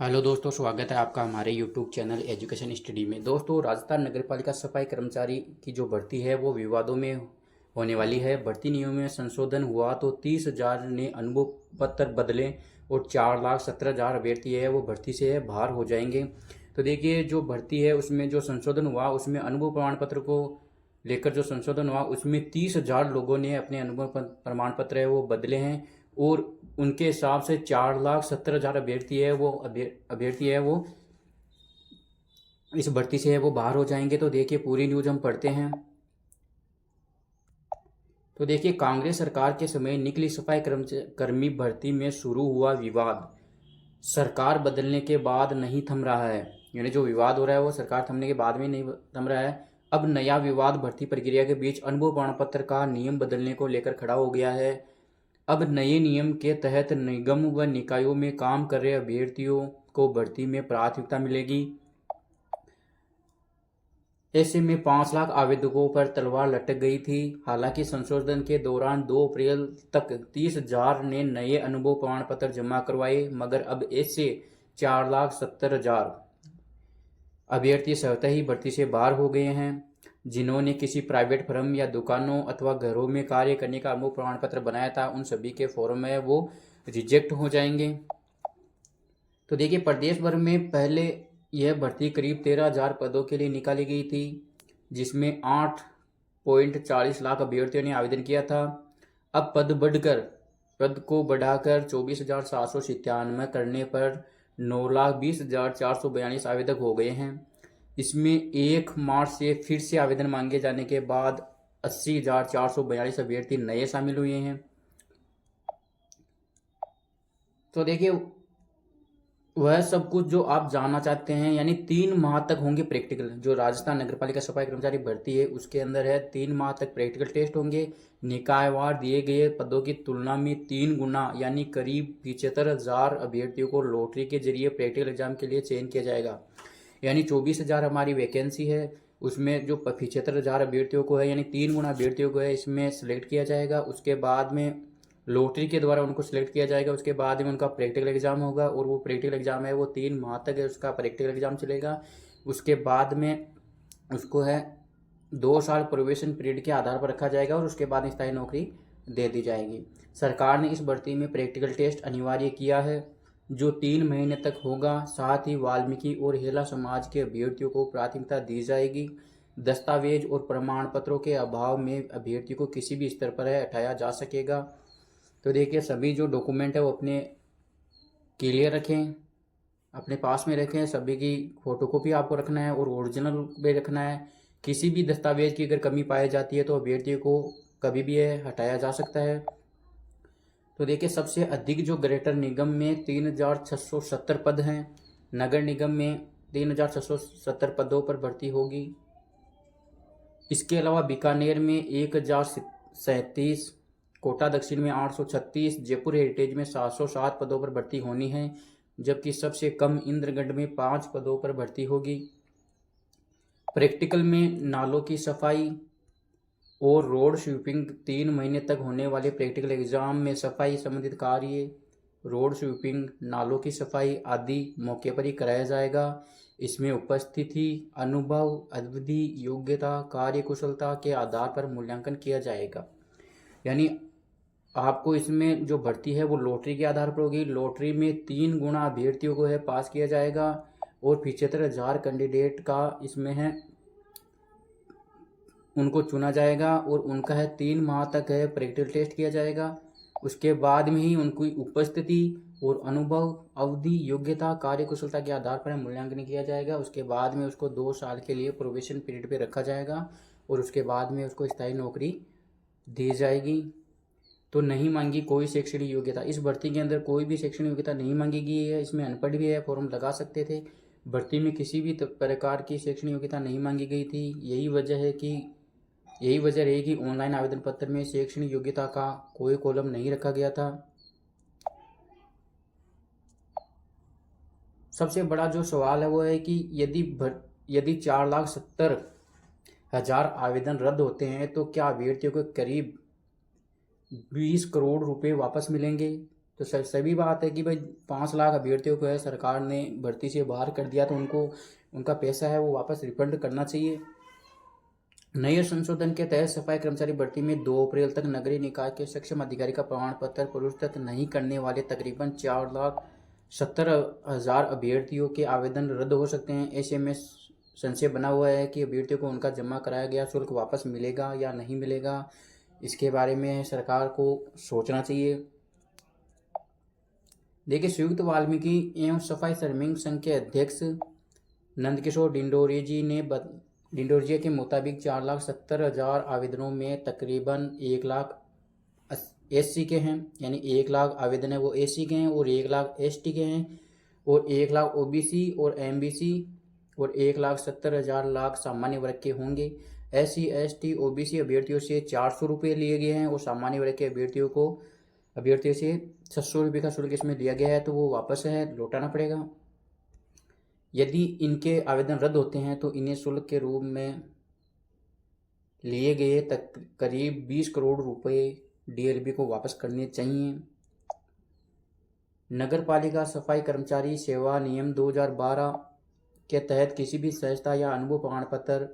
Hello दोस्तों, स्वागत है आपका हमारे यूट्यूब चैनल एजुकेशन स्टडी में। दोस्तों, राजस्थान नगरपालिका सफाई कर्मचारी की जो भर्ती है वो विवादों में होने वाली है। भर्ती नियमों में संशोधन हुआ तो 30,000 ने अनुभव पत्र बदले और 4,17,000 अभ्यर्थी है वो भर्ती से बाहर हो जाएंगे। तो देखिए, जो भर्ती है उसमें जो संशोधन हुआ उसमें अनुभव प्रमाण पत्र को लेकर जो संशोधन हुआ उसमें 30,000 लोगों ने अपने अनुभव प्रमाण पत्र है वो बदले हैं और उनके हिसाब से 4,70,000 अभ्यर्थी है वो इस भर्ती से है वो बाहर हो जाएंगे। तो देखिए, पूरी न्यूज हम पढ़ते हैं। तो देखिए, कांग्रेस सरकार के समय निकली सफाई कर्मी भर्ती में शुरू हुआ विवाद सरकार बदलने के बाद नहीं थम रहा है। यानी जो विवाद हो रहा है वो सरकार थमने के बाद भी नहीं थम रहा है। अब नया विवाद भर्ती प्रक्रिया के बीच अनुभव प्रमाण पत्र का नियम बदलने को लेकर खड़ा हो गया है। अब नए नियम के तहत निगम व निकायों में काम कर रहे अभ्यर्थियों को भर्ती में प्राथमिकता मिलेगी। ऐसे में 5 लाख आवेदकों पर तलवार लटक गई थी। हालांकि संशोधन के दौरान 2 अप्रैल तक 30,000 ने नए अनुभव प्रमाण पत्र जमा करवाए, मगर अब ऐसे 4,70,000 अभ्यर्थी स्वतः ही भर्ती से बाहर हो गए हैं। जिन्होंने किसी प्राइवेट फर्म या दुकानों अथवा घरों में कार्य करने का अनुभव प्रमाण पत्र बनाया था, उन सभी के फॉर्म है वो रिजेक्ट हो जाएंगे। तो देखिए, प्रदेश भर में पहले यह भर्ती करीब 13,000 पदों के लिए निकाली गई थी, जिसमें 8.40 लाख अभ्यर्थियों ने आवेदन किया था। अब पद को बढ़ाकर 24,797 करने पर 9,20,442 आवेदक हो गए हैं। इसमें 1 मार्च से फिर से आवेदन मांगे जाने के बाद 80,442 अभ्यर्थी नए शामिल हुए हैं। तो देखिए, वह सब कुछ जो आप जानना चाहते हैं, यानी 3 माह तक होंगे प्रैक्टिकल। जो राजस्थान नगरपालिका सफाई कर्मचारी भर्ती है उसके अंदर है 3 माह तक प्रैक्टिकल टेस्ट होंगे। निकायवार दिए गए पदों की तुलना में 3 गुना यानी करीब 75,000 अभ्यर्थियों को लॉटरी के जरिए प्रैक्टिकल एग्जाम के लिए चयन किया जाएगा। यानी 24,000 हमारी वैकेंसी है, उसमें जो 75,000 अभ्यर्थियों को है यानी 3 गुना अभ्यर्थियों को है इसमें सेलेक्ट किया जाएगा। उसके बाद में लॉटरी के द्वारा उनको सिलेक्ट किया जाएगा। उसके बाद में उनका प्रैक्टिकल एग्जाम होगा और वो प्रैक्टिकल एग्जाम है वो 3 माह तक है उसका प्रैक्टिकल एग्जाम चलेगा। उसके बाद में उसको है 2 साल प्रोबेशन पीरियड के आधार पर रखा जाएगा और उसके बाद स्थायी नौकरी दे दी जाएगी। सरकार ने इस भर्ती में प्रैक्टिकल टेस्ट अनिवार्य किया है, जो 3 महीने तक होगा। साथ ही वाल्मीकि और हेला समाज के अभ्यर्थियों को प्राथमिकता दी जाएगी। दस्तावेज और प्रमाण पत्रों के अभाव में अभ्यर्थी को किसी भी स्तर पर है हटाया जा सकेगा। तो देखिए, सभी जो डॉक्यूमेंट है वो अपने क्लियर रखें, अपने पास में रखें। सभी की फोटोकॉपी आपको रखना है और ओरिजिनल भी रखना है। किसी भी दस्तावेज की अगर कमी पाई जाती है तो अभ्यर्थी को कभी भी है हटाया जा सकता है। तो देखिए, सबसे अधिक जो ग्रेटर निगम में 3,670 पद हैं, नगर निगम में 3,670 पदों पर भर्ती होगी। इसके अलावा बीकानेर में 1,037, कोटा दक्षिण में 836, जयपुर हेरिटेज में 707 पदों पर भर्ती होनी है, जबकि सबसे कम इंद्रगढ़ में 5 पदों पर भर्ती होगी। प्रैक्टिकल में नालों की सफाई और रोड स्वीपिंग 3 महीने तक होने वाले प्रैक्टिकल एग्जाम में सफाई संबंधित कार्य, रोड स्वीपिंग, नालों की सफाई आदि मौके पर ही कराया जाएगा। इसमें उपस्थिति, अनुभव, अवधि, योग्यता, कार्य कुशलता के आधार पर मूल्यांकन किया जाएगा। यानी आपको इसमें जो भर्ती है वो लॉटरी के आधार पर होगी। लॉटरी में 3 गुना अभ्यर्थियों को है पास किया जाएगा और 75,000 कैंडिडेट का इसमें है उनको चुना जाएगा और उनका है 3 माह तक है प्रैक्टिकल टेस्ट किया जाएगा। उसके बाद में ही उनकी उपस्थिति और अनुभव, अवधि, योग्यता, कार्य कुशलता के आधार पर मूल्यांकन किया जाएगा। उसके बाद में उसको 2 साल के लिए प्रोबेशन पीरियड पे रखा जाएगा और उसके बाद में उसको स्थायी नौकरी दी जाएगी। तो नहीं मांगी कोई शैक्षणिक योग्यता। इस भर्ती के अंदर कोई भी शैक्षणिक योग्यता नहीं मांगी गई है। इसमें अनपढ़ भी है फॉर्म लगा सकते थे। भर्ती में किसी भी प्रकार की शैक्षणिक योग्यता नहीं मांगी गई थी। यही वजह रही कि ऑनलाइन आवेदन पत्र में शैक्षणिक योग्यता का कोई कॉलम नहीं रखा गया था। सबसे बड़ा जो सवाल है वो है कि यदि 4,70,000 आवेदन रद्द होते हैं तो क्या अभ्यर्थियों को करीब 20 करोड़ रुपए वापस मिलेंगे। तो सभी बात है कि भाई 5 लाख अभ्यर्थियों को है सरकार ने भर्ती से बाहर कर दिया, तो उनको उनका पैसा है वो वापस रिफंड करना चाहिए। नए संशोधन के तहत सफाई कर्मचारी भर्ती में 2 अप्रैल तक नगरीय निकाय के सक्षम अधिकारी का प्रमाण पत्र प्रस्तुत नहीं करने वाले तकरीबन 4,70,000 अभ्यर्थियों के आवेदन रद्द हो सकते हैं। ऐसे में संशय बना हुआ है कि अभ्यर्थियों को उनका जमा कराया गया शुल्क वापस मिलेगा या नहीं मिलेगा। इसके बारे में सरकार को सोचना चाहिए। देखिए, संयुक्त वाल्मीकि एवं सफाई श्रमिक संघ के अध्यक्ष नंदकिशोर डिंडोरिया के मुताबिक 4,70,000 आवेदनों में तकरीबन 1,00,000 SC के हैं, यानी 1,00,000 आवेदन है वो SC के हैं और 1,00,000 ST के हैं और 1,00,000 OBC और MBC और 1,70,000 सामान्य वर्ग के होंगे। SC ST OBC अभ्यर्थियों से 400 रुपये लिए गए हैं और सामान्य वर्ग के अभ्यर्थियों से 600 रुपये का शुल्क इसमें दिया गया है, तो वो वापस है लौटाना पड़ेगा। यदि इनके आवेदन रद्द होते हैं तो इन्हें शुल्क के रूप में लिए गए तक करीब 20 करोड़ रुपए DLB को वापस करने चाहिए। नगर पालिका सफाई कर्मचारी सेवा नियम 2012 के तहत किसी भी संस्था या अनुभव प्रमाण पत्र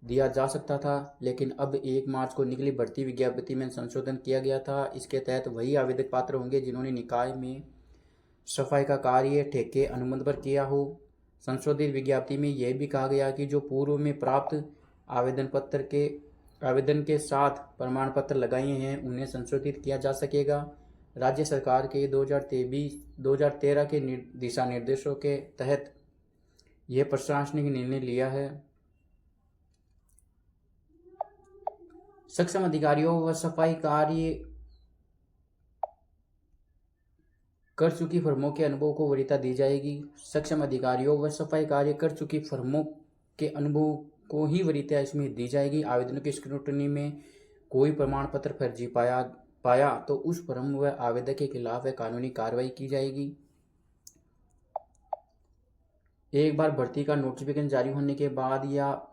दिया जा सकता था, लेकिन अब 1 मार्च को निकली भर्ती विज्ञप्ति में संशोधन किया गया था। इसके तहत वही आवेदक पात्र होंगे जिन्होंने निकाय में सफाई का कार्य ठेके अनुबंध पर किया हो। संशोधित विज्ञप्ति में यह भी कहा गया कि जो पूर्व में प्राप्त आवेदन के साथ प्रमाण पत्र लगाए हैं उन्हें संशोधित किया जा सकेगा। राज्य सरकार के 2013 के दिशा निर्देशों के तहत यह प्रशासनिक निर्णय लिया है। सक्षम अधिकारियों व सफाई कार्य कर चुकी फर्मों के अनुभव को वरीयता दी जाएगी। सक्षम अधिकारियों व सफाई कार्य कर चुकी फर्मों के अनुभव को ही वरीयता इसमें दी जाएगी। आवेदनों की स्क्रूटनी में कोई प्रमाण पत्र फर्जी पाया तो उस फर्म व आवेदक के खिलाफ कानूनी कार्रवाई की जाएगी। एक बार भर्ती का नोटिफिकेशन जारी होने के बाद या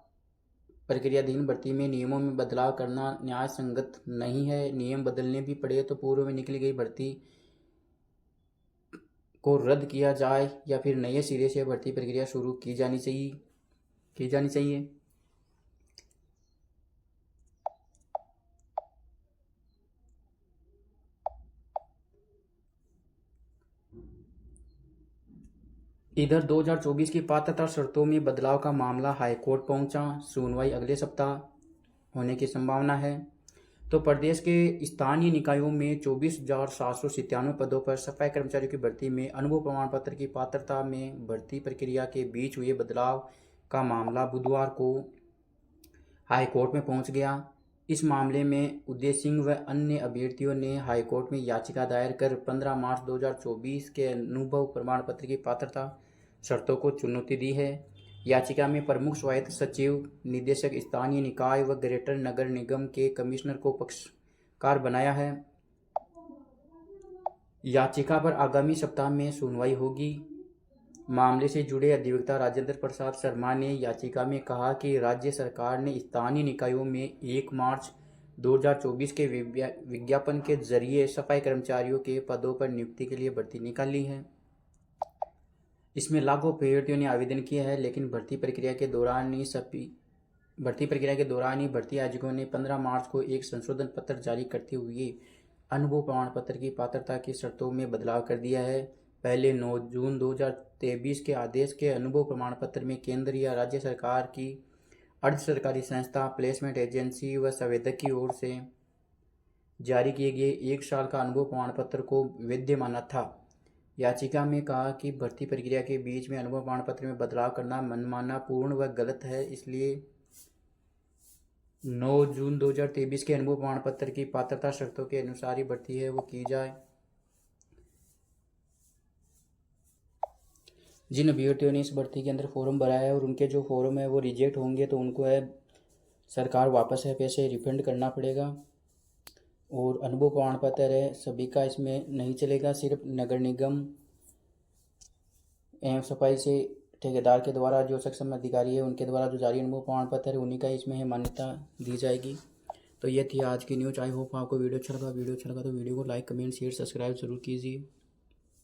प्रक्रियाधीन भर्ती में नियमों में बदलाव करना न्याय संगत नहीं है। नियम बदलने भी पड़े तो पूर्व में निकली गई भर्ती को रद्द किया जाए या फिर नए सिरे से भर्ती प्रक्रिया शुरू की जानी चाहिए। इधर 2024 की पात्रता शर्तों में बदलाव का मामला हाईकोर्ट पहुंचा। सुनवाई अगले सप्ताह होने की संभावना है। तो प्रदेश के स्थानीय निकायों में 24,797 पदों पर सफाई कर्मचारियों की भर्ती में अनुभव प्रमाण पत्र की पात्रता में भर्ती प्रक्रिया के बीच हुए बदलाव का मामला बुधवार को हाईकोर्ट में पहुंच गया। इस मामले में उदय सिंह व अन्य अभ्यर्थियों ने हाईकोर्ट में याचिका दायर कर 15 मार्च 2024 के अनुभव प्रमाण पत्र की पात्रता शर्तों को चुनौती दी है। याचिका में प्रमुख स्वायत्त सचिव, निदेशक स्थानीय निकाय व ग्रेटर नगर निगम के कमिश्नर को पक्षकार बनाया है। याचिका पर आगामी सप्ताह में सुनवाई होगी। मामले से जुड़े अधिवक्ता राजेंद्र प्रसाद शर्मा ने याचिका में कहा कि राज्य सरकार ने स्थानीय निकायों में 1 मार्च 2024 के विज्ञापन के जरिए सफाई कर्मचारियों के पदों पर नियुक्ति के लिए भर्ती निकाली है। इसमें लाखों अभ्यर्थियों ने आवेदन किया है, लेकिन भर्ती प्रक्रिया के दौरान ही भर्ती आयोजकों ने 15 मार्च को एक संशोधन पत्र जारी करते हुए अनुभव प्रमाण पत्र की पात्रता की शर्तों में बदलाव कर दिया है। पहले 9 जून 2023 के आदेश के अनुभव प्रमाण पत्र में केंद्र या राज्य सरकार की अर्ध सरकारी संस्था, प्लेसमेंट एजेंसी व संवेदक की ओर से जारी किए गए 1 साल का अनुभव प्रमाण पत्र को वैध माना था। याचिका में कहा कि भर्ती प्रक्रिया के बीच में अनुभव प्रमाण पत्र में बदलाव करना मनमाना, पूर्ण व गलत है। इसलिए 9 जून 2023 के अनुभव प्रमाण पत्र की पात्रता शर्तों के अनुसार ही भर्ती है वो की जाए। जिन अभ्यर्थियों ने इस भर्ती के अंदर फॉर्म भरा है और उनके जो फॉर्म है वो रिजेक्ट होंगे तो उनको है सरकार वापस है पैसे रिफंड करना पड़ेगा। और अनुभव प्रमाण पत्र है सभी का इसमें नहीं चलेगा, सिर्फ नगर निगम एवं सफाई से ठेकेदार के द्वारा जो सक्षम अधिकारी है उनके द्वारा जो जारी अनुभव प्रमाण पत्र है उन्हीं का इसमें मान्यता दी जाएगी। तो ये थी आज की न्यूज। आई होप आपको वीडियो अच्छा लगा तो वीडियो को लाइक कमेंट शेयर सब्सक्राइब जरूर कीजिए।